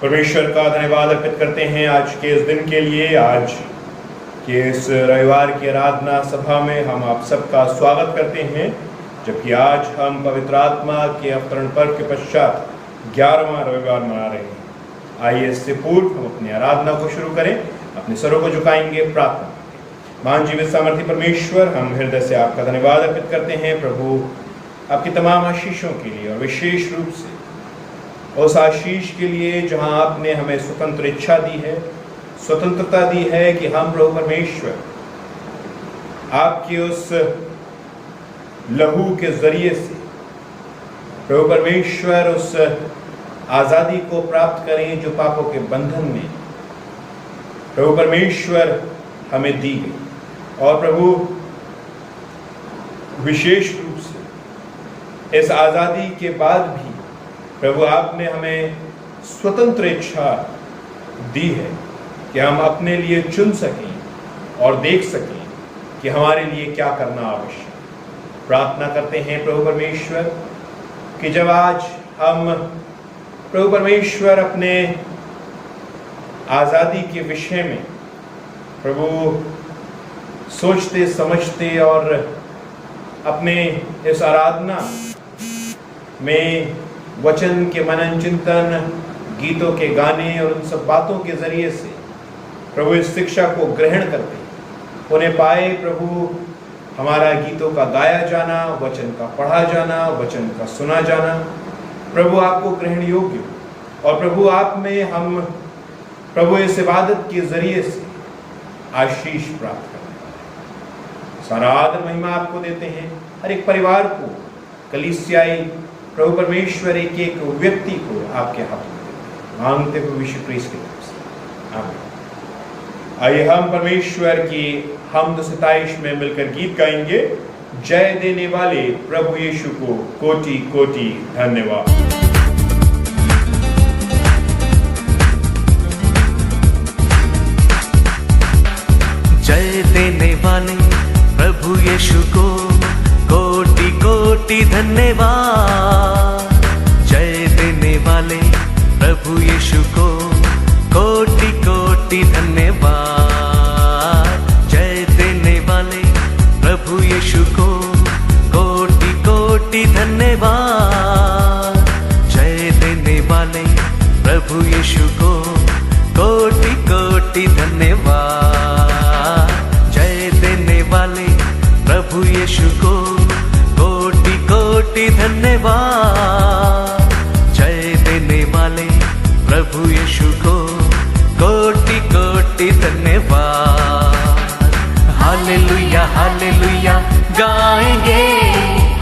परमेश्वर का धन्यवाद अर्पित करते हैं आज के इस दिन के लिए। आज के इस रविवार की आराधना सभा में हम आप सबका स्वागत करते हैं, जबकि आज हम पवित्र आत्मा के अवतरण पर्व के पश्चात 11वां रविवार मना रहे हैं। आइए इससे पूर्व हम अपनी आराधना को शुरू करें। अपने सरों को झुकाएंगे, प्रार्थना। महान जीवित सामर्थी परमेश्वर, हम हृदय से आपका धन्यवाद अर्पित करते हैं प्रभु, आपकी तमाम आशीषों के लिए, और विशेष रूप से उस आशीष के लिए जहां आपने हमें स्वतंत्र इच्छा दी है, स्वतंत्रता दी है कि हम प्रभु परमेश्वर आपके उस लहू के जरिए से प्रभु परमेश्वर उस आज़ादी को प्राप्त करें जो पापों के बंधन में प्रभु परमेश्वर हमें दी गई। और प्रभु विशेष रूप से इस आज़ादी के बाद भी प्रभु आपने हमें स्वतंत्र इच्छा दी है कि हम अपने लिए चुन सकें और देख सकें कि हमारे लिए क्या करना आवश्यक। प्रार्थना करते हैं प्रभु परमेश्वर कि जब आज हम प्रभु परमेश्वर अपने आज़ादी के विषय में प्रभु सोचते समझते और अपने इस आराधना में वचन के मनन चिंतन, गीतों के गाने और उन सब बातों के जरिए से प्रभु इस शिक्षा को ग्रहण करते उन्हें पाए। प्रभु हमारा गीतों का गाया जाना, वचन का पढ़ा जाना, वचन का सुना जाना प्रभु आपको ग्रहण योग्य, और प्रभु आप में हम प्रभु इस इबादत के जरिए से आशीष प्राप्त करने वाले। सारा आदर महिमा आपको देते हैं। हर एक परिवार को, कलीसियाई प्रभु परमेश्वर एक एक व्यक्ति को आपके हाथों में देते हैं, मांगते हुए विश्व क्रीस्त के नाम से, आमीन। आइए हम परमेश्वर की हमद सिताइश में मिलकर गीत गाएंगे। जय देने वाले प्रभु यीशु को कोटि कोटि धन्यवाद। जय देने वाले प्रभु यीशु को कोटि कोटि धन्यवाद। जय देने वाले प्रभु यीशु को कोटि कोटि धन्यवाद। जय देने वाले प्रभु यीशु को कोटि कोटि धन्यवाद। जय देने वाले प्रभु यीशु को कोटि कोटि धन्यवाद। जय देने वाले प्रभु यीशु को कोटि कोटि धन्यवाद। जय देने वाले प्रभु यीशु को कोटि कोटि धन्यवाद। हालेलुया हालेलुया गाएंगे,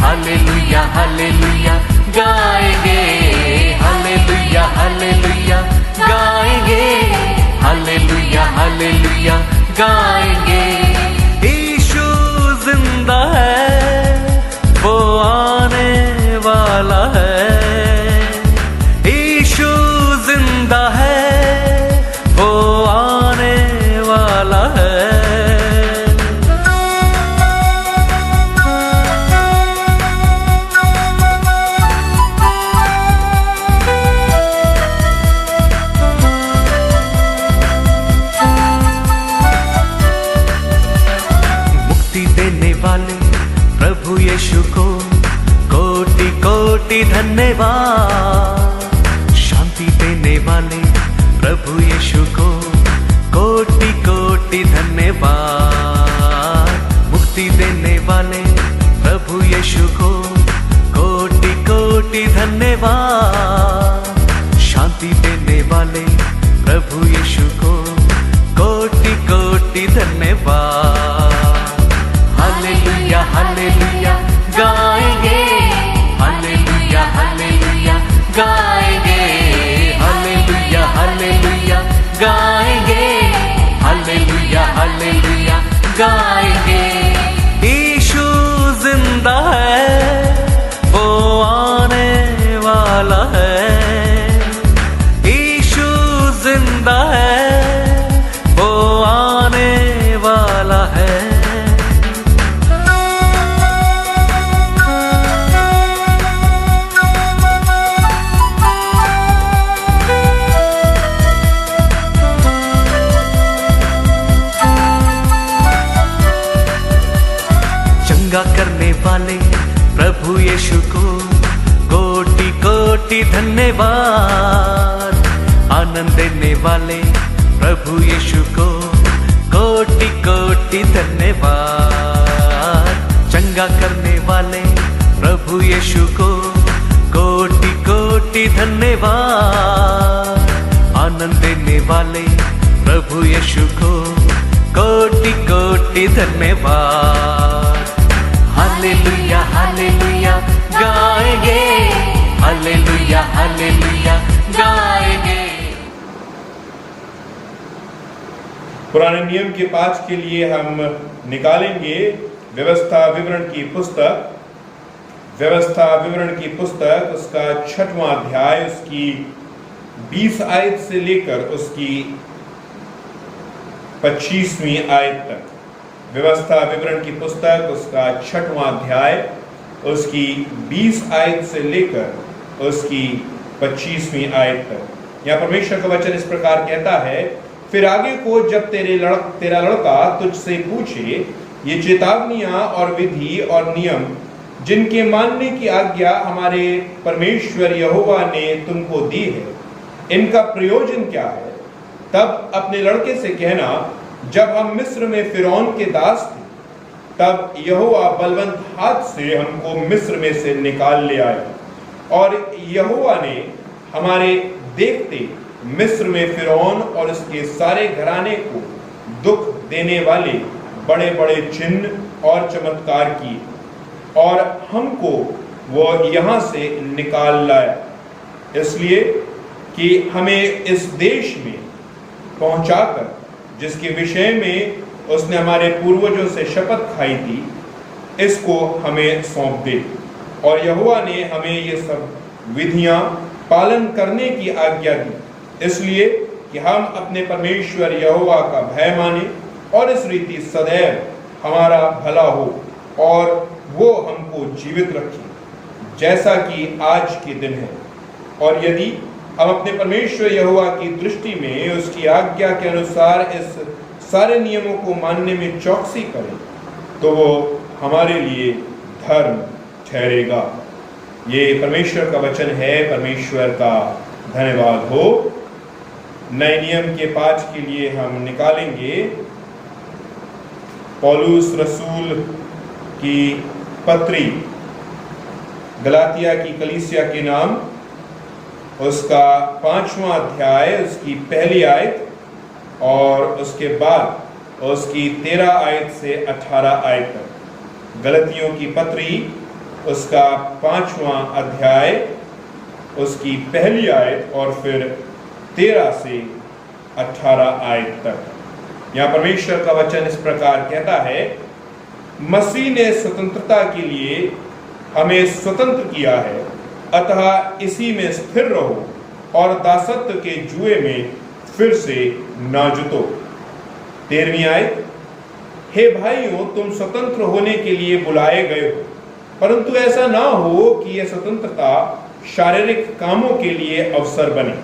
हालेलुया हालेलुया गाएंगे, हालेलुया हालेलुया गाएंगे, हालेलुया हालेलुया गाएंगे। यीशु जिंदा है, वो आने वाला है। यीशु जिंदा है, वो आने वाला है। प्रभु यीशु को कोटि कोटि धन्यवाद। शांति देने वाले प्रभु यीशु को कोटि कोटि धन्यवाद। मुक्ति देने वाले प्रभु यीशु को कोटि कोटि धन्यवाद। शांति देने वाले प्रभु यीशु को कोटि कोटि धन्यवाद। हालेलुया हालेलुया गाएंगे, हालेलुया हालेलुया गाएंगे, हालेलुया हालेलुया गाएंगे, हालेलुया हालेलुया गाएंगे। यीशु जिंदा है, वो आने वाला है। यीशु जिंदा है, वो आने वाला चंगा करने वाले प्रभु यीशु को कोटि कोटि धन्यवाद। आनंद देने वाले प्रभु यीशु को कोटि कोटि धन्यवाद। चंगा करने वाले प्रभु यीशु को कोटि कोटि धन्यवाद। आनंद देने वाले प्रभु यीशु को कोटि कोटि धन्यवाद। हालेलुया हालेलुया गाएंगे, हालेलुया हालेलुया गाएंगे। पुराने नियम के पाठ के लिए हम निकालेंगे व्यवस्था विवरण की पुस्तक, व्यवस्था विवरण की पुस्तक उसका 6वां अध्याय, उसकी 20 आयत से लेकर उसकी 25वीं आयत तक। व्यवस्था विवरण की पुस्तक उसका 6वां अध्याय, उसकी 20 आयत से लेकर उसकी 25वीं आयत तक। यहाँ परमेश्वर का वचन इस प्रकार कहता है, फिर आगे को जब तेरा लड़का तुझसे पूछे ये चेतावनियां और विधि और नियम जिनके मानने की आज्ञा हमारे परमेश्वर यहोवा ने तुमको दी है, इनका प्रयोजन क्या है, तब अपने लड़के से कहना, जब हम मिस्र में फिरौन के दास थे, तब यहोवा बलवंत हाथ से हमको मिस्र में से निकाल ले आया, और यहोवा ने हमारे देखते मिस्र में फिरौन और उसके सारे घराने को दुख देने वाले बड़े बड़े चिन्ह और चमत्कार किए, और हमको वो यहाँ से निकाल लाया, इसलिए कि हमें इस देश में पहुंचाकर जिसके विषय में उसने हमारे पूर्वजों से शपथ खाई थी, इसको हमें सौंप दे। और यहोवा ने हमें ये सब विधियां पालन करने की आज्ञा दी, इसलिए कि हम अपने परमेश्वर यहोवा का भय माने और इस रीति सदैव हमारा भला हो और वो हमको जीवित रखे, जैसा कि आज के दिन है। और यदि हम अपने परमेश्वर यहोवा की दृष्टि में उसकी आज्ञा के अनुसार इस सारे नियमों को मानने में चौकसी करें, तो वो हमारे लिए धर्म ठहरेगा। ये परमेश्वर का वचन है, परमेश्वर का धन्यवाद हो। नए नियम के पाठ के लिए हम निकालेंगे पौलुस रसूल की पत्री गलातिया की कलीसिया के नाम, उसका 5वां अध्याय, उसकी पहली आयत और उसके बाद उसकी 13 आयत से 18 आयत तक। गलतियों की पत्री उसका 5वां अध्याय, उसकी पहली आयत और फिर 13 से 18 आयत तक। यहाँ परमेश्वर का वचन इस प्रकार कहता है, मसीह ने स्वतंत्रता के लिए हमें स्वतंत्र किया है, अतः इसी में स्थिर रहो और दासत्व के जुए में फिर से ना जुतो। 13वीं आयत, हे भाइयों, तुम स्वतंत्र होने के लिए बुलाए गए हो, परंतु ऐसा ना हो कि यह स्वतंत्रता शारीरिक कामों के लिए अवसर बने,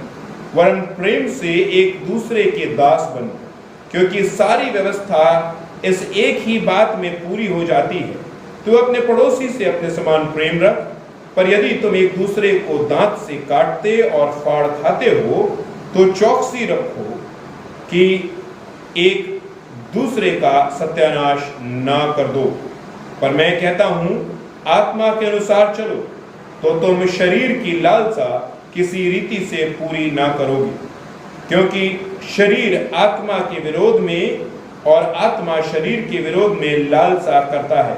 वरन प्रेम से एक दूसरे के दास बने, क्योंकि सारी व्यवस्था इस एक ही बात में पूरी हो जाती है, तू अपने पड़ोसी से अपने समान प्रेम रख। पर यदि तुम एक दूसरे को दांत से काटते और फाड़ खाते हो, तो चौकसी रखो कि एक दूसरे का सत्यानाश ना कर दो। पर मैं कहता हूं, आत्मा के अनुसार चलो, तो तुम शरीर की लालसा किसी रीति से पूरी ना करोगे, क्योंकि शरीर आत्मा के विरोध में और आत्मा शरीर के विरोध में लालसा करता है,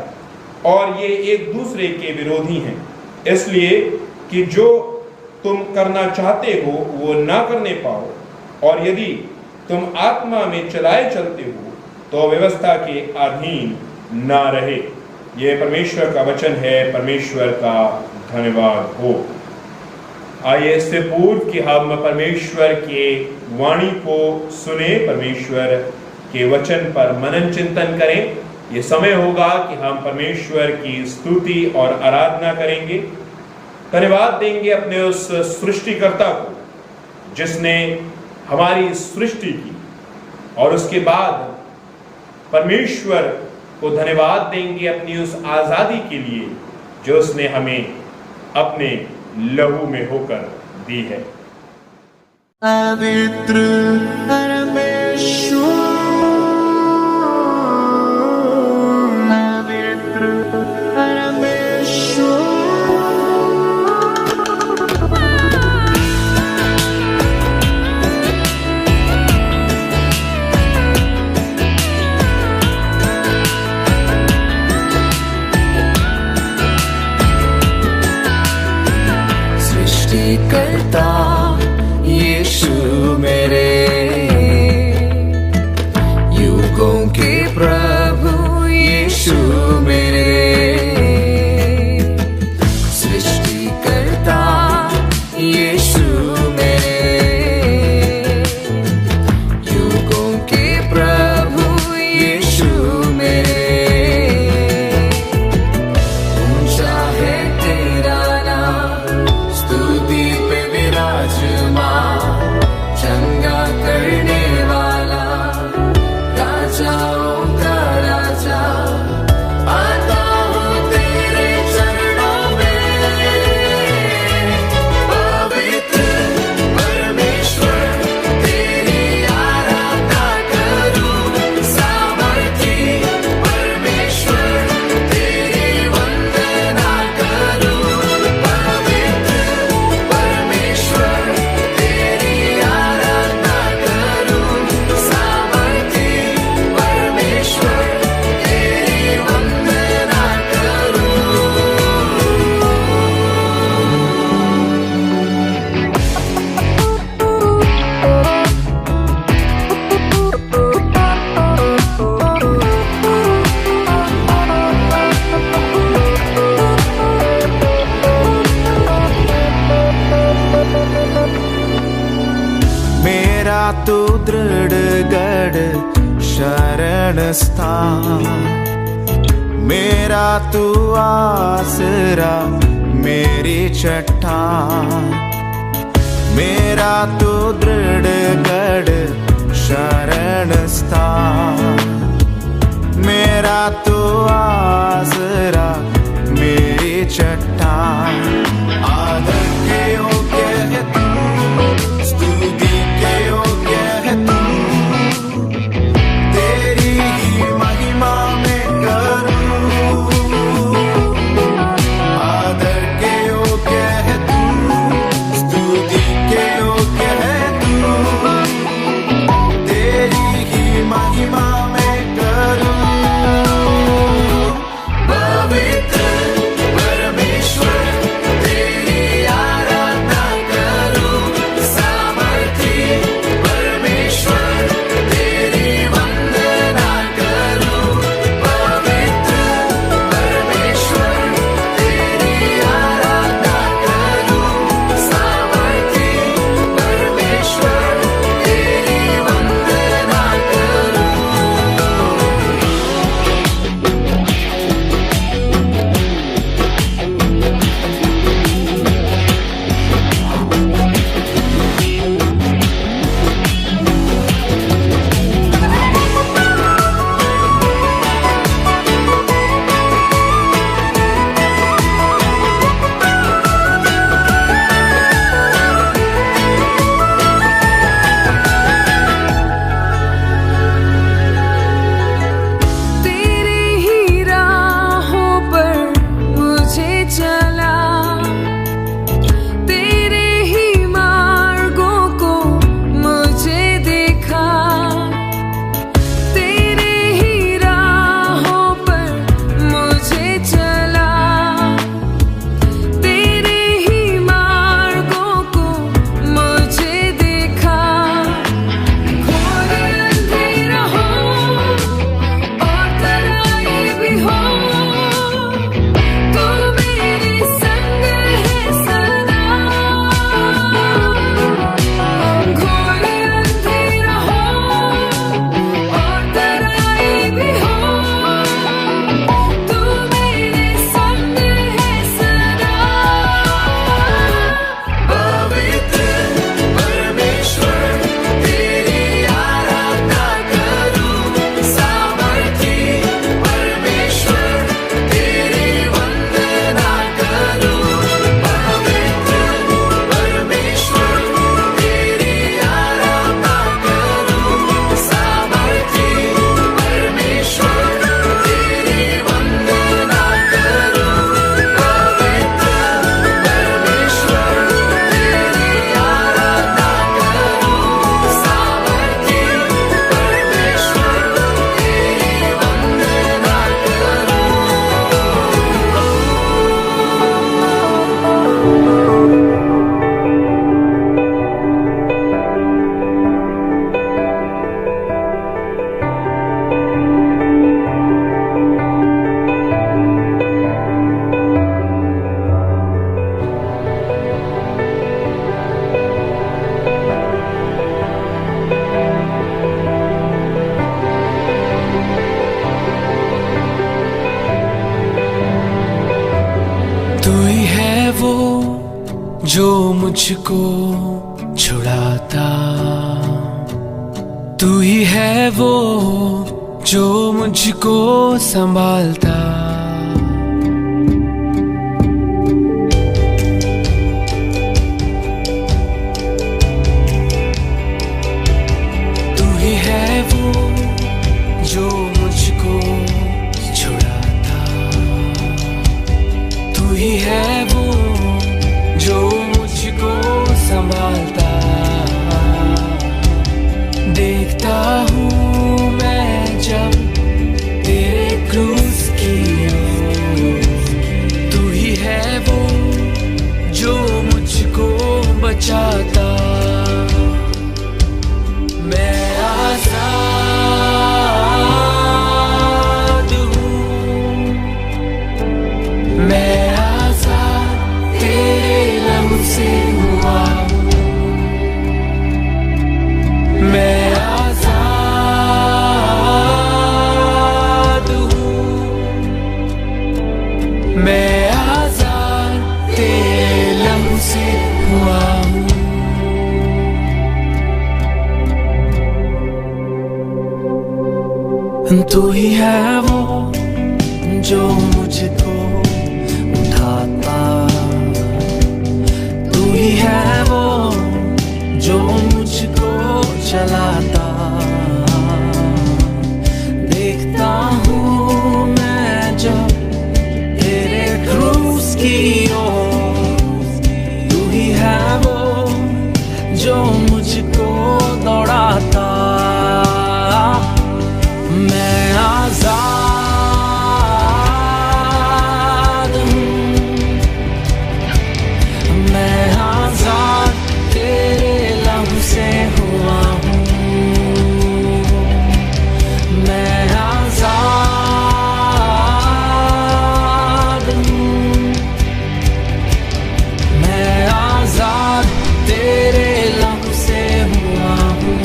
और ये एक दूसरे के विरोधी हैं, इसलिए कि जो तुम करना चाहते हो वो ना करने पाओ। और यदि तुम आत्मा में चलाए चलते हो तो व्यवस्था के अधीन ना रहे। यह परमेश्वर का वचन है, परमेश्वर का धन्यवाद हो। आइए इससे पूर्व कि हम परमेश्वर के वाणी को सुने, परमेश्वर के वचन पर मनन चिंतन करें, ये समय होगा कि हम परमेश्वर की स्तुति और आराधना करेंगे। धन्यवाद देंगे अपने उस सृष्टिकर्ता को जिसने हमारी सृष्टि की, और उसके बाद परमेश्वर को धन्यवाद देंगे अपनी उस आज़ादी के लिए जो उसने हमें अपने लहू में होकर दी है। पवित्र परमेश्वर, पवित्र परमेश्वर। सृष्टिकर्ता यीशु मेरे, युगों के प्रभु यीशु मेरे, सृष्टिकर्ता यीशु मेरे, युगों के प्रभु यीशु मेरे। ऊंचा है तेरा नाम, स्तुति पे विराजमान, चंगा करने वाला, राजाओं का राजा। आता हूँ तेरे चरणों में, पवित्र परमेश्वर तेरी आराधना करूं। सामर्थी परमेश्वर तेरी वंदना करूं। पवित्र परमेश्वर तेरी आराधना करूं। सामर्थी परमेश्वर तेरी वंदना करूं। मेरा तो दृढ़ गढ़ शरण स्थान, मेरा तू आसरा मेरी चट्टान, मेरा तो दृढ़ गढ़ शरण स्थान, मेरा तो आसरा मेरी चट्टान। आदर के योग्य है तू, स्तुति के योग्य है तू, तेरी ही महिमा में करूं। आदर के योग्य है तू, स्तुति के योग्य है तू, तेरी ही महिमा में करूं। जो मुझको छुड़ाता। तू ही है वो जो मुझको संभालता। तू ही है वो जो मुझको छुड़ाता। तू ही है वो जो मुझको संभालता। देखता हूँ मैं जब तेरे क्रूस की ओर। तू ही है वो जो मुझको बचाता। मैं आजाद हूँ। मैं आजाद तेरे लहू से हुआ हूँ। मैं आजाद हूँ। मैं आजाद तेरे लहू से हुआ हूँ। तू ही है वो जो मुझको उठाता। तू ही है वो जो मुझको चलाता। देखता हूँ मैं जब तेरे क्रूस की ओर। तू ही है वो जो मुझको दौड़ाता। मैं आजाद हूँ। मैं आजाद तेरे लहू से हुआ हूँ। मैं आजाद हूँ। मैं आजाद तेरे लहू से हुआ हूँ।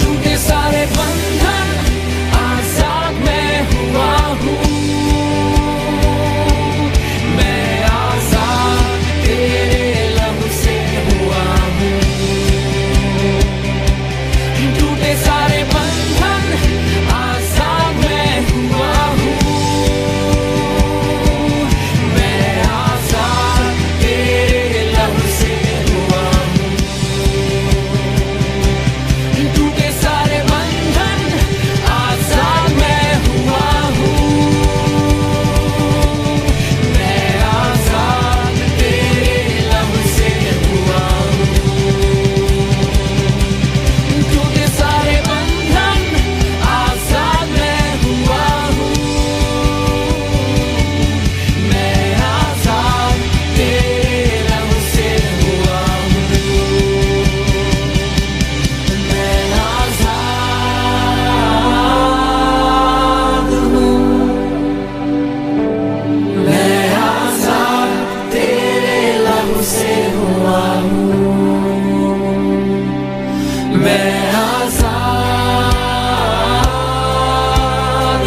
टूटे सारे बंधन आजाद मैं हुआ हूँ। मैं आजाद तेरे लहू से हुआ हूँ। टूटे सारे बंधन आजाद मैं हुआ हूँ। मैं आजाद तेरे लहू से हुआ हूँ। टूटे सारे बंधन आजाद मैं हुआ हूँ। मैं आजाद तेरे लहू से हुआ हूँ। टूटे सारे बंधन आजाद मैं हुआ हूँ। मैं आजाद तेरे लहू से हुआ हूँ। मैं आजाद हूँ। मैं आजाद तेरे लहू से हुआ हूँ। मैं आजाद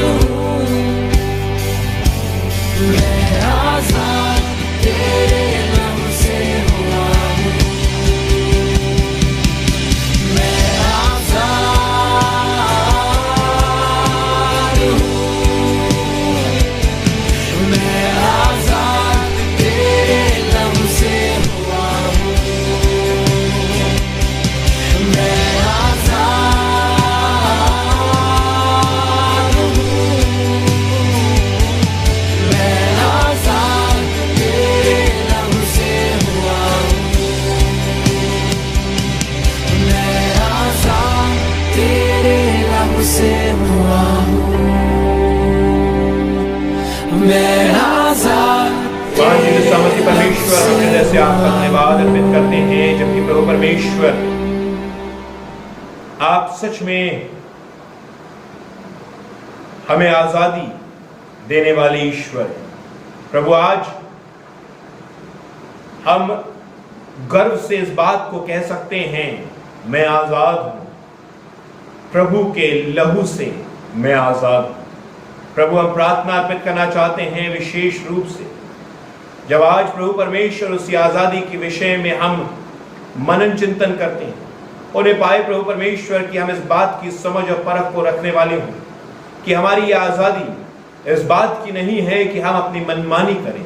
हूँ। मैं आजाद तेरे लहू से हुआ हूँ। मैं आजाद हूँ। मैं आजाद तेरे लहू से हुआ हूँ। मैं आजाद हूँ। मैं आजाद तेरे लहू से हुआ हूँ। मैं आजाद तेरे लहू से हुआ हूँ। मैं आजाद महान सामर्थ्य परमेश्वर, हम हृदय से आपका धन्यवाद अर्पित करते हैं, जबकि प्रभु परमेश्वर आप सच में हमें आजादी देने वाले ईश्वर हैं। प्रभु आज हम गर्व से इस बात को कह सकते हैं, मैं आजाद हूं, प्रभु के लहू से मैं आजाद हूं। प्रभु हम प्रार्थना अर्पित करना चाहते हैं विशेष रूप से, जब आज प्रभु परमेश्वर उसी आज़ादी के विषय में हम मनन चिंतन करते हैं, उन्हें पाए प्रभु परमेश्वर कि हम इस बात की समझ और परख को रखने वाले हों कि हमारी ये आज़ादी इस बात की नहीं है कि हम अपनी मनमानी करें,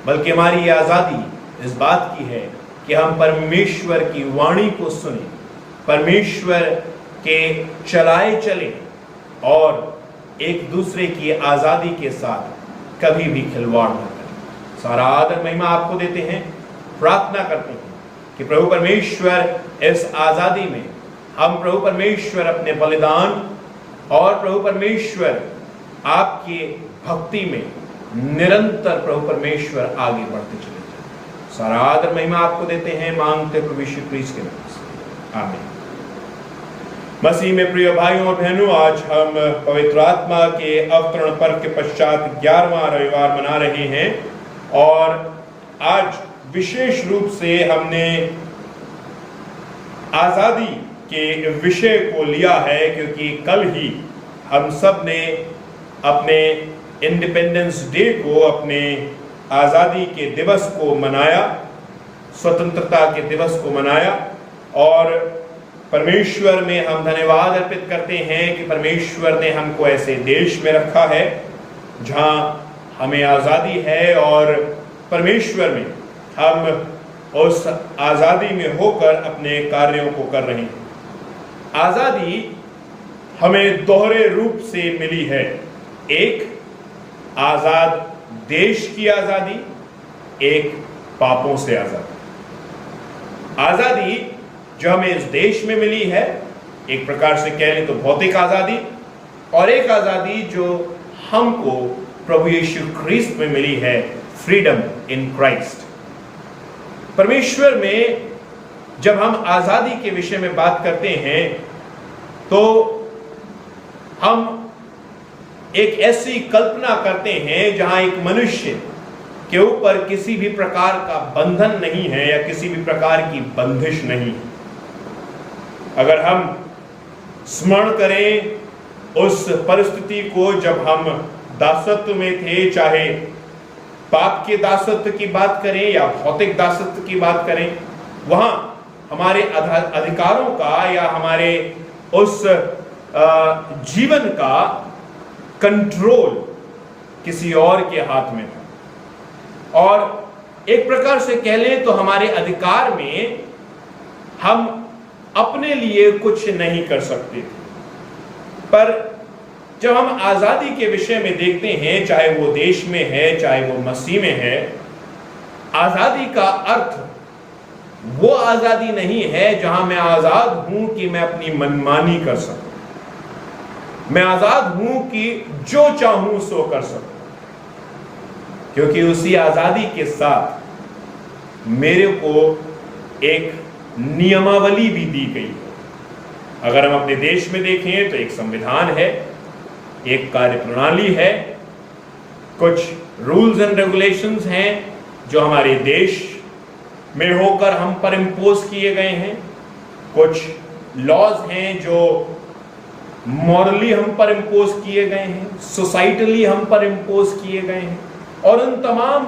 बल्कि हमारी ये आज़ादी इस बात की है कि हम परमेश्वर की वाणी को सुने, परमेश्वर के चलाए चलें और एक दूसरे की आज़ादी के साथ कभी भी खिलवाड़ न करें। सारा आदर महिमा आपको देते हैं, प्रार्थना करते हैं कि प्रभु परमेश्वर इस आज़ादी में हम प्रभु परमेश्वर अपने बलिदान और प्रभु परमेश्वर आपकी भक्ति में निरंतर प्रभु परमेश्वर आगे बढ़ते चले जाए। सारा आदर महिमा आपको देते हैं, मांगते प्रभु यीशु क्रिस्त के नाम से, आमीन। मसीह में प्रिय भाइयों और बहनों, आज हम पवित्र आत्मा के अवतरण पर्व के पश्चात 11वां रविवार मना रहे हैं और आज विशेष रूप से हमने आज़ादी के विषय को लिया है, क्योंकि कल ही हम सब ने अपने इंडिपेंडेंस डे को, अपने आज़ादी के दिवस को मनाया, स्वतंत्रता के दिवस को मनाया और परमेश्वर में हम धन्यवाद अर्पित करते हैं कि परमेश्वर ने हमको ऐसे देश में रखा है जहां हमें आज़ादी है और परमेश्वर में हम उस आज़ादी में होकर अपने कार्यों को कर रहे हैं। आज़ादी हमें दोहरे रूप से मिली है, एक आज़ाद देश की आज़ादी, एक पापों से आज़ादी। आज़ादी जो हमें इस देश में मिली है, एक प्रकार से कह लें तो भौतिक आज़ादी, और एक आज़ादी जो हमको प्रभु यीशु ख्रीस्त में मिली है, फ्रीडम इन क्राइस्ट। परमेश्वर में जब हम आज़ादी के विषय में बात करते हैं तो हम एक ऐसी कल्पना करते हैं जहां एक मनुष्य के ऊपर किसी भी प्रकार का बंधन नहीं है या किसी भी प्रकार की बंदिश नहीं है। अगर हम स्मरण करें उस परिस्थिति को जब हम दासत्व में थे, चाहे पाप के दासत्व की बात करें या भौतिक दासत्व की बात करें, वहां हमारे अधिकारों का या हमारे उस जीवन का कंट्रोल किसी और के हाथ में था और एक प्रकार से कह लें तो हमारे अधिकार में हम अपने लिए कुछ नहीं कर सकते थे। पर जब हम आज़ादी के विषय में देखते हैं, चाहे वो देश में है चाहे वो मसीह में है, आज़ादी का अर्थ वो आज़ादी नहीं है जहां मैं आज़ाद हूं कि मैं अपनी मनमानी कर सकूं, मैं आज़ाद हूं कि जो चाहूं सो कर सकूं, क्योंकि उसी आज़ादी के साथ मेरे को एक नियमावली भी दी गई है। अगर हम अपने देश में देखें तो एक संविधान है, एक कार्य प्रणाली है, कुछ रूल्स एंड रेगुलेशंस हैं जो हमारे देश में होकर हम पर इम्पोज किए गए हैं, कुछ लॉज हैं जो मॉरली हम पर इम्पोज किए गए हैं, सोसाइटली हम पर इम्पोज किए गए हैं, और उन तमाम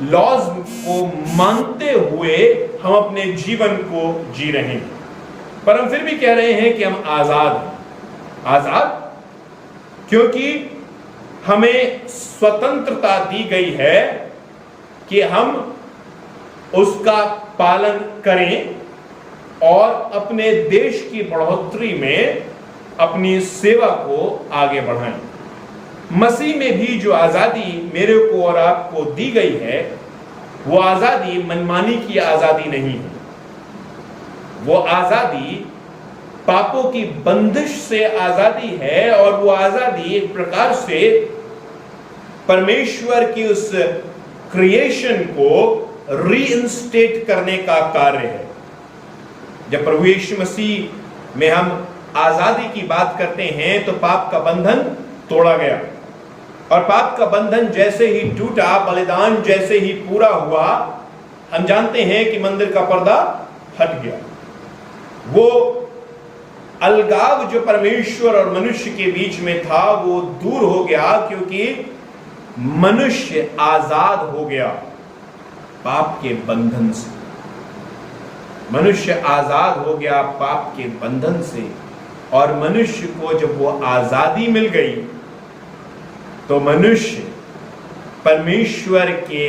लॉज को मानते हुए हम अपने जीवन को जी रहे हैं। पर हम फिर भी कह रहे हैं कि हम आज़ाद हैं। आज़ाद क्योंकि हमें स्वतंत्रता दी गई है कि हम उसका पालन करें और अपने देश की बढ़ोतरी में अपनी सेवा को आगे बढ़ाएं। मसीह में भी जो आज़ादी मेरे को और आपको दी गई है, वो आज़ादी मनमानी की आज़ादी नहीं है। वो आज़ादी पापों की बंदिश से आज़ादी है और वो आज़ादी एक प्रकार से परमेश्वर की उस क्रिएशन को रीइंस्टेट करने का कार्य है। जब प्रभु यीशु मसीह में हम आज़ादी की बात करते हैं तो पाप का बंधन तोड़ा गया, और पाप का बंधन जैसे ही टूटा, बलिदान जैसे ही पूरा हुआ, हम जानते हैं कि मंदिर का पर्दा हट गया। वो अलगाव जो परमेश्वर और मनुष्य के बीच में था वो दूर हो गया, क्योंकि मनुष्य आजाद हो गया पाप के बंधन से। मनुष्य आजाद हो गया पाप के बंधन से, और मनुष्य को जब वो आजादी मिल गई तो मनुष्य परमेश्वर के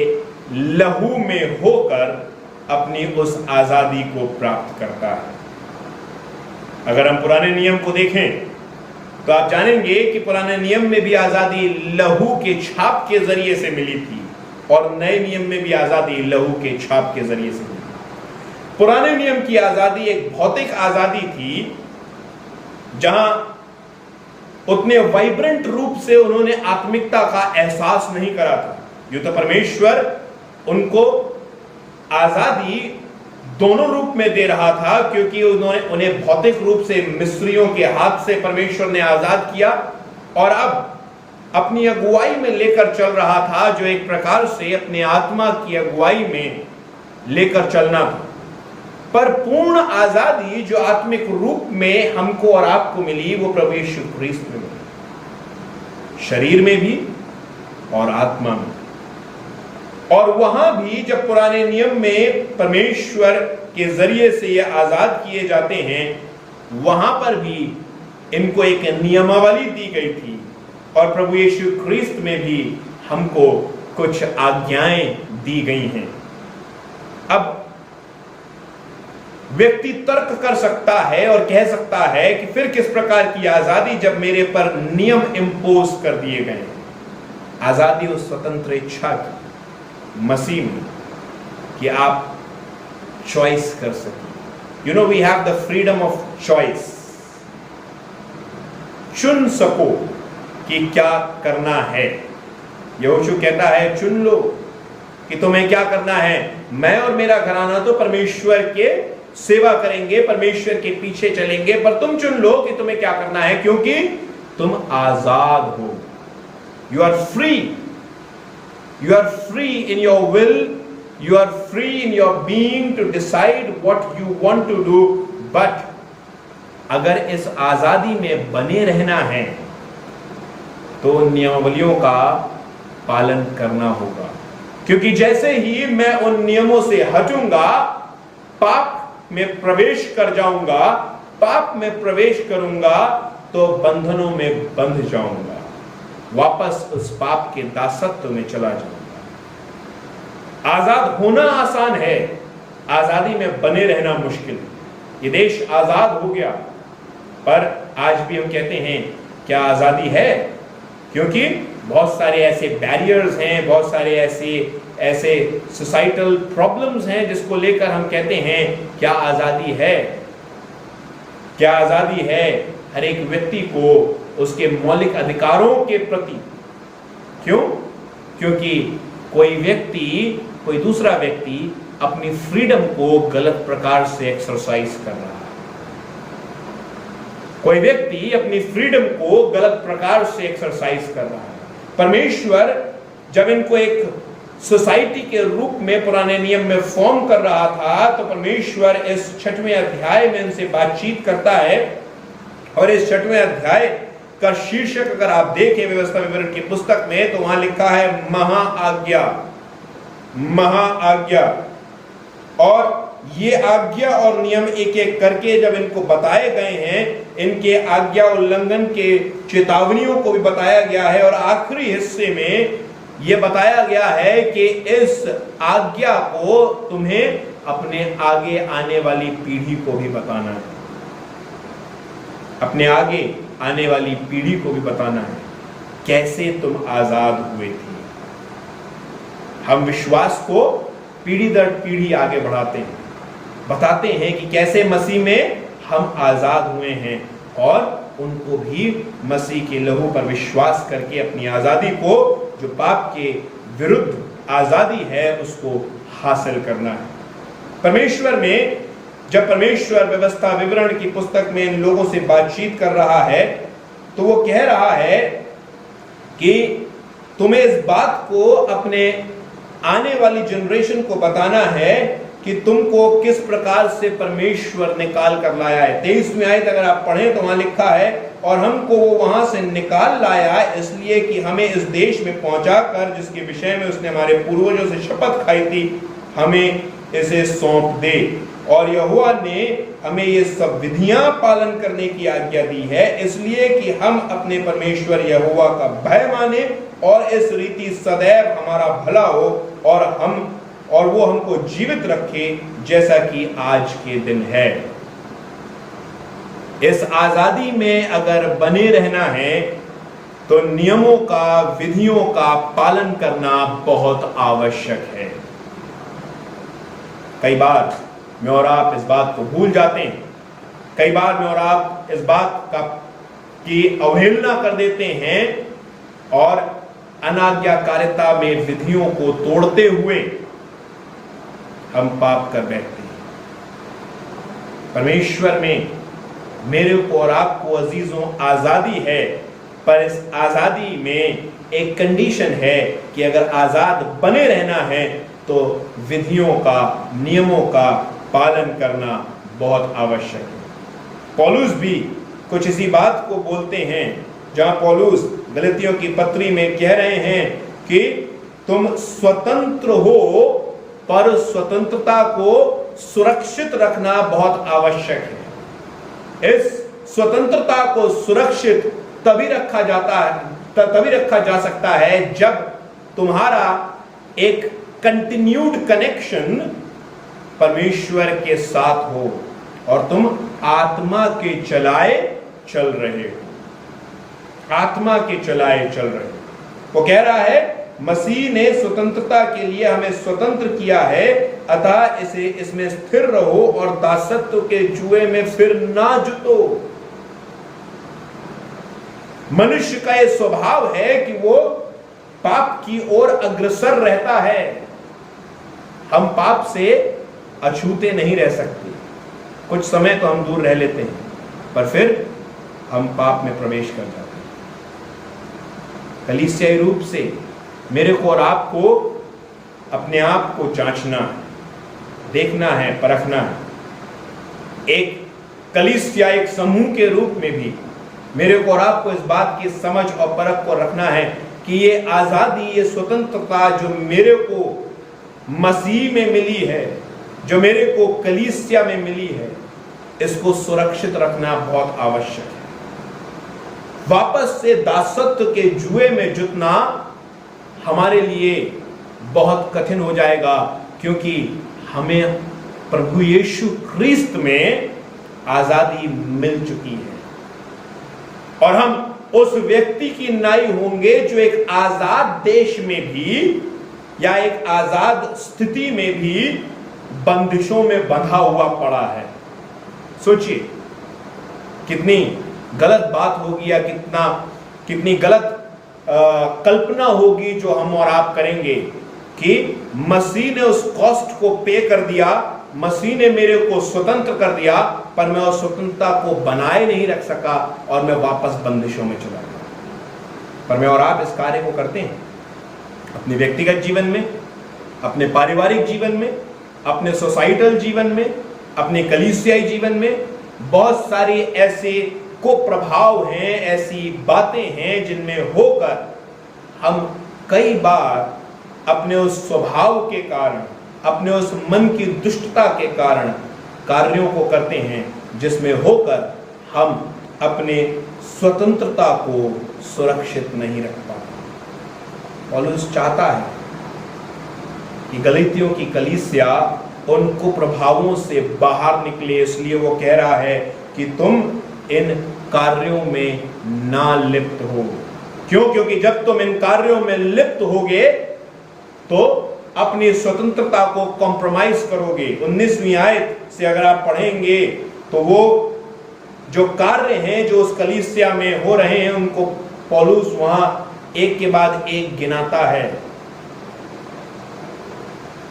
लहू में होकर अपनी उस आजादी को प्राप्त करता है। अगर हम पुराने नियम को देखें तो आप जानेंगे कि पुराने नियम में भी आजादी लहू के छाप के जरिए से मिली थी, और नए नियम में भी आजादी लहू के छाप के जरिए से मिली। पुराने नियम की आजादी एक भौतिक आजादी थी, जहां उतने वाइब्रेंट रूप से उन्होंने आत्मिकता का एहसास नहीं करा था। यूं तो परमेश्वर उनको आजादी दोनों रूप में दे रहा था, क्योंकि उन्हें भौतिक रूप से मिस्रियों के हाथ से परमेश्वर ने आजाद किया, और अब अपनी अगुवाई में लेकर चल रहा था, जो एक प्रकार से अपने आत्मा की अगुवाई में लेकर चलना था। पर पूर्ण आजादी जो आत्मिक रूप में हमको और आपको मिली, वो प्रभु यीशु ख्रीस्त में मिली, शरीर में भी और आत्मा में। और वहां भी जब पुराने नियम में परमेश्वर के जरिए से ये आजाद किए जाते हैं, वहां पर भी इनको एक नियमावली दी गई थी, और प्रभु यीशु ख्रीस्त में भी हमको कुछ आज्ञाएं दी गई हैं। अब व्यक्ति तर्क कर सकता है और कह सकता है कि फिर किस प्रकार की आजादी जब मेरे पर नियम इंपोज कर दिए गए। आजादी उस स्वतंत्र इच्छा की मसीह में कि आप चॉइस कर सकें। You know, we have the freedom of choice. चुन सको कि क्या करना है। यहोशू कहता है, चुन लो कि तुम्हें क्या करना है। मैं और मेरा घराना तो परमेश्वर के सेवा करेंगे, परमेश्वर के पीछे चलेंगे, पर तुम चुन लो कि तुम्हें क्या करना है, क्योंकि तुम आजाद हो। You are free. You are free in your will, you are free in your being to decide what you want to do. But अगर इस आजादी में बने रहना है तो नियमावलियों का पालन करना होगा, क्योंकि जैसे ही मैं उन नियमों से हटूंगा, पाप में प्रवेश कर जाऊंगा, पाप में प्रवेश करूंगा तो बंधनों में बंध जाऊंगा, वापस उस पाप के दासत्व में चला जाऊंगा। आजाद होना आसान है, आजादी में बने रहना मुश्किल। ये देश आजाद हो गया, पर आज भी हम कहते हैं क्या आजादी है? क्योंकि बहुत सारे ऐसे बैरियर्स हैं, बहुत सारे ऐसे सोसाइटल प्रॉब्लम्स हैं जिसको लेकर हम कहते हैं क्या आजादी है? क्या आजादी है हर एक व्यक्ति को उसके मौलिक अधिकारों के प्रति? क्यों? क्योंकि कोई दूसरा व्यक्ति अपनी फ्रीडम को गलत प्रकार से एक्सरसाइज कर रहा है। कोई व्यक्ति अपनी फ्रीडम को गलत प्रकार से एक्सरसाइज कर रहा है। परमेश्वर जब इनको एक सोसाइटी के रूप में पुराने नियम में फॉर्म कर रहा था, तो परमेश्वर इस 6वें अध्याय में इनसे बातचीत करता है, और इस 6वें अध्याय का शीर्षक अगर आप देखें व्यवस्था विवरण की पुस्तक में, तो वहां लिखा है महाआज्ञा। महाआज्ञा। और ये आज्ञा और नियम एक एक करके जब इनको बताए गए हैं, इनके आज्ञा उल्लंघन के चेतावनियों को भी बताया गया है, और आखिरी हिस्से में यह बताया गया है कि इस आज्ञा को तुम्हें अपने आगे आने वाली पीढ़ी को भी बताना है। अपने आगे आने वाली पीढ़ी को भी बताना है कैसे तुम आजाद हुए थे। हम विश्वास को पीढ़ी दर पीढ़ी आगे बढ़ाते हैं, बताते हैं कि कैसे मसीह में हम आजाद हुए हैं, और उनको भी मसीह के लहू पर विश्वास करके अपनी आजादी को, जो पाप के विरुद्ध आजादी है, उसको हासिल करना है। परमेश्वर में जब परमेश्वर व्यवस्था विवरण की पुस्तक में इन लोगों से बातचीत कर रहा है, तो वो कह रहा है कि तुम्हें इस बात को अपने आने वाली जनरेशन को बताना है कि तुमको किस प्रकार से परमेश्वर निकाल कर लाया है। 23वीं आयत अगर आप पढ़ें तो वहां लिखा है, और हमको वो वहां से निकाल लाया इसलिए कि हमें इस देश में पहुंचा कर, जिसके विषय में उसने हमारे पूर्वजों से शपथ खाई थी, हमें इसे सौंप दे। और यहोवा ने हमें ये सब विधियां पालन करने की आज्ञा दी है, इसलिए कि हम अपने परमेश्वर यहोवा का भय माने और इस रीति सदैव हमारा भला हो, और वो हमको जीवित रखे जैसा कि आज के दिन है। इस आजादी में अगर बने रहना है तो नियमों का, विधियों का पालन करना बहुत आवश्यक है। कई बार मैं और आप इस बात को भूल जाते हैं, कई बार मैं और आप इस बात की अवहेलना कर देते हैं और अनाज्ञाकारिता में विधियों को तोड़ते हुए हम पाप कर बैठते हैं। परमेश्वर में मेरे को और आपको अजीजों आजादी है, पर इस आजादी में एक कंडीशन है कि अगर आजाद बने रहना है तो विधियों का, नियमों का पालन करना बहुत आवश्यक है। पौलुस भी कुछ इसी बात को बोलते हैं, जहां पौलुस गलतियों की पत्री में कह रहे हैं कि तुम स्वतंत्र हो, पर स्वतंत्रता को सुरक्षित रखना बहुत आवश्यक है। इस स्वतंत्रता को सुरक्षित तभी रखा जा सकता है जब तुम्हारा एक कंटिन्यूड कनेक्शन परमेश्वर के साथ हो और तुम आत्मा के चलाए चल रहे हो। आत्मा के चलाए चल रहे हो। वो कह रहा है मसीह ने स्वतंत्रता के लिए हमें स्वतंत्र किया है, अतः इसमें स्थिर रहो और दासत्व के जुए में फिर ना जुटो। मनुष्य का यह स्वभाव है कि वो पाप की ओर अग्रसर रहता है। हम पाप से अछूते नहीं रह सकते। कुछ समय तो हम दूर रह लेते हैं, पर फिर हम पाप में प्रवेश कर जाते हैं। कलीसियाई रूप से मेरे को और आपको अपने आप को जांचना है, देखना है, परखना है। एक कलीसिया, एक समूह के रूप में भी मेरे को और आपको इस बात की समझ और परख को रखना है कि ये आजादी, ये स्वतंत्रता जो मेरे को मसीह में मिली है, जो मेरे को कलीसिया में मिली है, इसको सुरक्षित रखना बहुत आवश्यक है। वापस से दासत्व के जुए में जुटना हमारे लिए बहुत कठिन हो जाएगा, क्योंकि हमें प्रभु यीशु ख्रीस्त में आजादी मिल चुकी है और हम उस व्यक्ति की नाई होंगे जो एक आजाद देश में भी या एक आजाद स्थिति में भी बंदिशों में बंधा हुआ पड़ा है। सोचिए कितनी गलत बात होगी या कितनी गलत कल्पना होगी जो हम और आप करेंगे कि मसीह ने उस कॉस्ट को पे कर दिया, मसीह ने मेरे को स्वतंत्र कर दिया, पर मैं उस स्वतंत्रता को बनाए नहीं रख सका और मैं वापस बंदिशों में चला गया। पर मैं और आप इस कार्य को करते हैं अपने व्यक्तिगत जीवन में, अपने पारिवारिक जीवन में, अपने सोसाइटल जीवन में, अपने कलीसियाई जीवन में। बहुत सारी ऐसे कुप्रभाव हैं, ऐसी बातें हैं जिनमें होकर हम कई बार अपने उस स्वभाव के कारण, अपने उस मन की दुष्टता के कारण कार्यों को करते हैं जिसमें होकर हम अपने स्वतंत्रता को सुरक्षित नहीं रख पाते। पौलुस चाहता है कि गलतियों की कलीसिया उन कुप्रभावों से बाहर निकले, इसलिए वो कह रहा है कि तुम इन कार्यों में ना लिप्त हो। क्यों? क्योंकि जब तुम इन कार्यों में लिप्त होगे तो अपनी स्वतंत्रता को कॉम्प्रोमाइज करोगे। 19वीं आयत से अगर आप पढ़ेंगे तो वो जो कार्य हैं जो उस कलीसिया में हो रहे हैं उनको पौलुस वहां एक के बाद एक गिनाता है।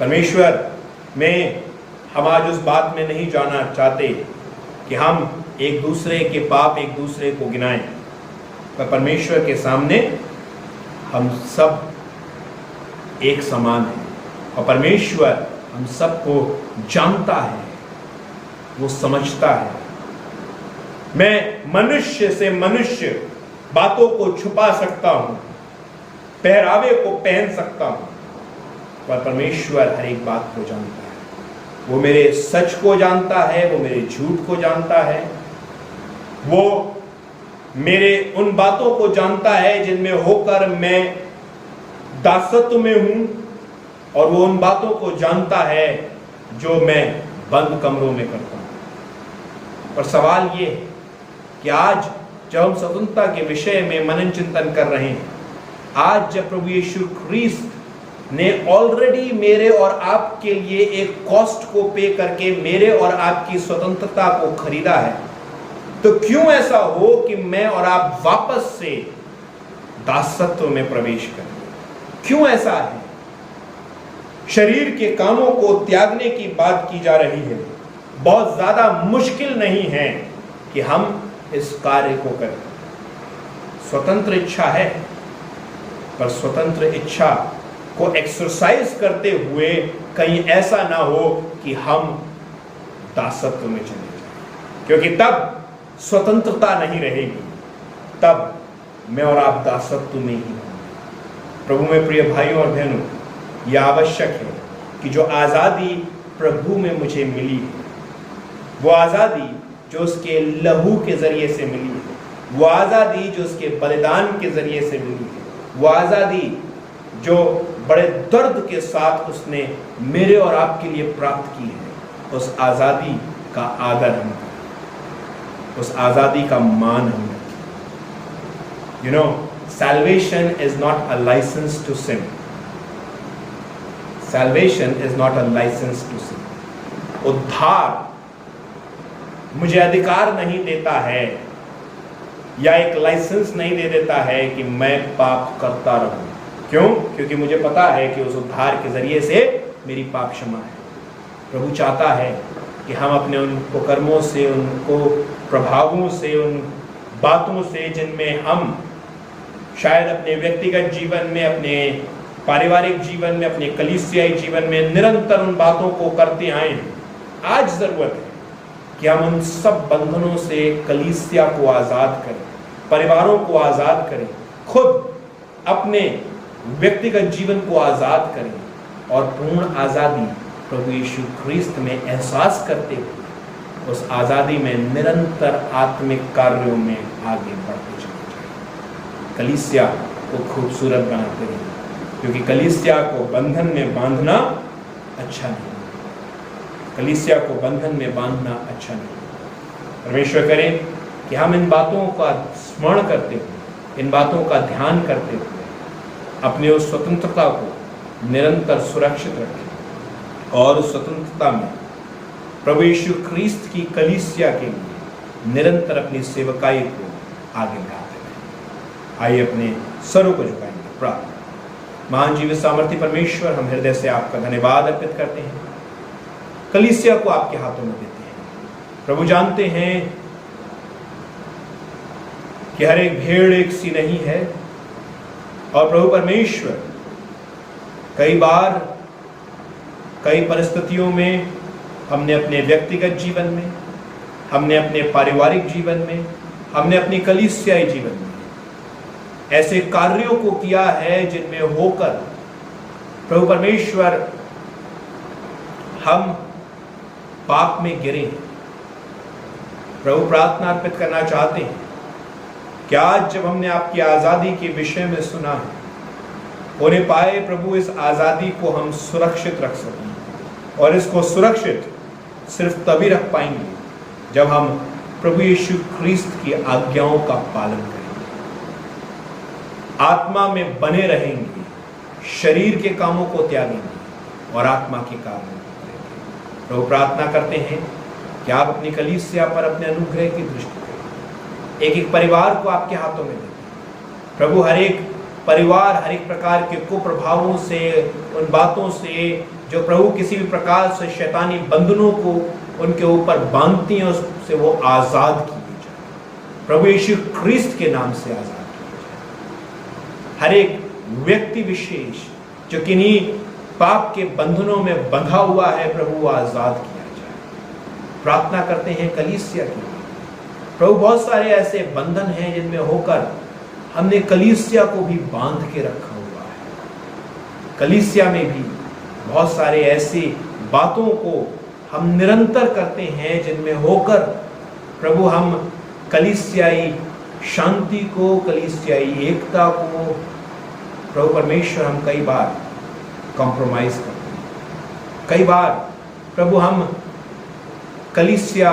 परमेश्वर में हम आज उस बात में नहीं जाना चाहते कि हम एक दूसरे के पाप एक दूसरे को गिनाएं, पर परमेश्वर के सामने हम सब एक समान हैं और परमेश्वर हम सबको जानता है, वो समझता है। मैं मनुष्य से मनुष्य बातों को छुपा सकता हूं, पहरावे को पहन सकता हूं, पर परमेश्वर हर एक बात को जानता है। वो मेरे सच को जानता है, वो मेरे झूठ को जानता है, वो मेरे उन बातों को जानता है जिनमें होकर मैं दासत्व में हूं, और वो उन बातों को जानता है जो मैं बंद कमरों में करता हूं। पर सवाल ये है कि आज जब हम स्वतंत्रता के विषय में मनन चिंतन कर रहे हैं, आज जब प्रभु यीशु ख्रीस्त ने ऑलरेडी मेरे और आपके लिए एक कॉस्ट को पे करके मेरे और आपकी स्वतंत्रता को खरीदा है, तो क्यों ऐसा हो कि मैं और आप वापस से दासत्व में प्रवेश करें? क्यों ऐसा है? शरीर के कामों को त्यागने की बात की जा रही है। बहुत ज्यादा मुश्किल नहीं है कि हम इस कार्य को करें। स्वतंत्र इच्छा है, पर स्वतंत्र इच्छा को एक्सरसाइज करते हुए कहीं ऐसा ना हो कि हम दासत्व में चले जाएं, क्योंकि तब स्वतंत्रता नहीं रहेगी, तब मैं और आप दासत्व में ही होंगे। प्रभु में प्रिय भाइयों और बहनों, यह आवश्यक है कि जो आज़ादी प्रभु में मुझे मिली है, वो आज़ादी जो उसके लहू के जरिए से मिली है, वो आज़ादी जो उसके बलिदान के जरिए से मिली है, वो आज़ादी जो बड़े दर्द के साथ उसने मेरे और आपके लिए प्राप्त की है, उस आज़ादी का आदर हम करें, उस आज़ादी का मान हम रखें। You know, salvation is not a license to sin. Salvation is not a license to sin. उद्धार मुझे अधिकार नहीं देता है या एक लाइसेंस नहीं दे देता है कि मैं पाप करता रहूं। क्यों? क्योंकि मुझे पता है कि उस उद्धार के जरिए से मेरी पाप क्षमा है। प्रभु चाहता है कि हम अपने उन कुकर्मों से, उनको प्रभावों से, उन बातों से जिनमें हम शायद अपने व्यक्तिगत जीवन में, अपने पारिवारिक जीवन में, अपने कलीसियाई जीवन में निरंतर उन बातों को करते आए हैं, आज जरूरत है कि हम उन सब बंधनों से कलीसिया को आज़ाद करें, परिवारों को आज़ाद करें, खुद अपने व्यक्तिगत जीवन को आज़ाद करें और पूर्ण आज़ादी प्रभु यीशु ख्रीस्त में एहसास करते हुए उस आज़ादी में निरंतर आत्मिक कार्यों में आगे बढ़ते चले जाएं। कलीसिया को खूबसूरत बनाते हैं, क्योंकि कलीसिया को बंधन में बांधना अच्छा नहीं, कलीसिया को बंधन में बांधना अच्छा नहीं। परमेश्वर करें कि हम इन बातों का स्मरण करते हुए, इन बातों का ध्यान करते हुए अपनी उस स्वतंत्रता को निरंतर सुरक्षित रखें और उस स्वतंत्रता में प्रभु यीशु ख्रीस्त की कलीसिया के लिए निरंतर अपनी सेवकाई को आगे बढ़ाते रहें। आइए अपने सरों को झुकाएंगे। प्रार्थना। महान जीवित सामर्थी परमेश्वर, हम हृदय से आपका धन्यवाद अर्पित करते हैं, कलीसिया को आपके हाथों में देते हैं। प्रभु जानते हैं कि हर एक भेड़ एक सी नहीं है, और प्रभु परमेश्वर कई बार कई परिस्थितियों में हमने अपने व्यक्तिगत जीवन में, हमने अपने पारिवारिक जीवन में, हमने अपनी कलीसियाई जीवन में ऐसे कार्यों को किया है जिनमें होकर प्रभु परमेश्वर हम पाप में गिरे हैं। प्रभु प्रार्थना अर्पित करना चाहते हैं कि आज जब हमने आपकी आज़ादी के विषय में सुना है, होने पाए प्रभु इस आज़ादी को हम सुरक्षित रख सकें, और इसको सुरक्षित सिर्फ तभी रख पाएंगे जब हम प्रभु यीशु ख्रीस्त की आज्ञाओं का पालन करेंगे, आत्मा में बने रहेंगे, शरीर के कामों को त्यागेंगे और आत्मा के कामों को करेंगे। प्रभु प्रार्थना करते हैं कि आप अपनी कलीसिया पर अपने अनुग्रह की दृष्टि करें, एक एक परिवार को आपके हाथों में दें प्रभु। हर एक परिवार हर एक प्रकार के कुप्रभावों से, उन बातों से जो प्रभु किसी भी प्रकार से शैतानी बंधनों को उनके ऊपर बांधती हैं, उससे वो आज़ाद किए जाए, प्रभु यीशु ख्रीस्त के नाम से आज़ाद किए जाए। हर एक व्यक्ति विशेष जो किन्हीं पाप के बंधनों में बंधा हुआ है प्रभु आजाद किया जाए। प्रार्थना करते हैं कलीसिया के लिए। प्रभु बहुत सारे ऐसे बंधन हैं जिनमें होकर हमने कलीसिया को भी बांध के रखा हुआ है। कलीसिया में भी बहुत सारे ऐसी बातों को हम निरंतर करते हैं जिनमें होकर प्रभु हम कलीसियाई शांति को, कलीसियाई एकता को, प्रभु परमेश्वर हम कई बार कॉम्प्रोमाइज करते हैं। कई बार प्रभु हम कलीसिया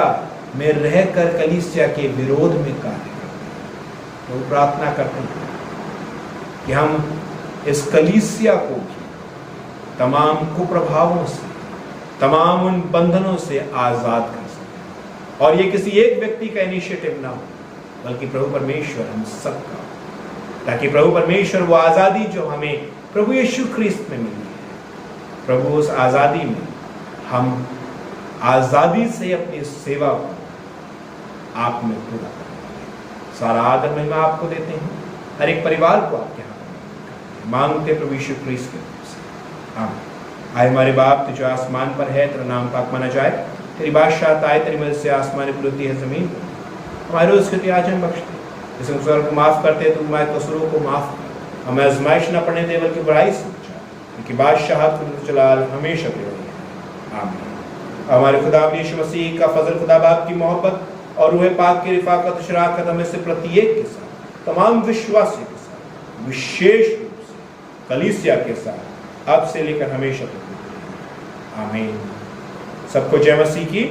में रहकर कलीसिया के विरोध में कार्य करते हैं। प्रभु प्रार्थना करते हैं कि हम इस कलीसिया को भी तमाम कुप्रभावों से, तमाम उन बंधनों से आजाद कर सकें। और ये किसी एक व्यक्ति का इनिशिएटिव ना हो, बल्कि प्रभु परमेश्वर हम सबका, ताकि प्रभु परमेश्वर वो आज़ादी जो हमें प्रभु यीशु ख्रीस्त में मिली है, प्रभु उस आज़ादी में हम आज़ादी से अपनी सेवा को आप में पूरा करें। सारा आदर महिमा आपको देते हैं, हर एक परिवार को आपके हाथ में मांगते प्रभु यीशु ख्रीस्त के नाम से, आमीन। आए हमारे बाप जो आसमान पर है, तेरा नाम पाक माना जाए, तेरी बादशाहत आए, तेरी मर्जी से आसमान पर होती है जमीन पर। हमारे रोज की आज हम बख्शते, जिसे स्वर्ग को माफ करते हैं, तो हमारे कसूरों को माफ कर, हमें आजमाइश न पड़ने दे बल्कि बुराई से बचा, क्योंकि बादशाहत जलाल हमेशा तेरे है, आमीन। हमारे खुदा यीशु मसीह का फजल, खुदा बाप की मोहब्बत और रूह पाक की रिफाकत शराकत हमें से प्रत्येक के साथ, तमाम विश्वासियों के साथ, विशेष रूप से कलीसिया के साथ अब से लेकर हमेशा तक, आमीन। सबको जय मसीह की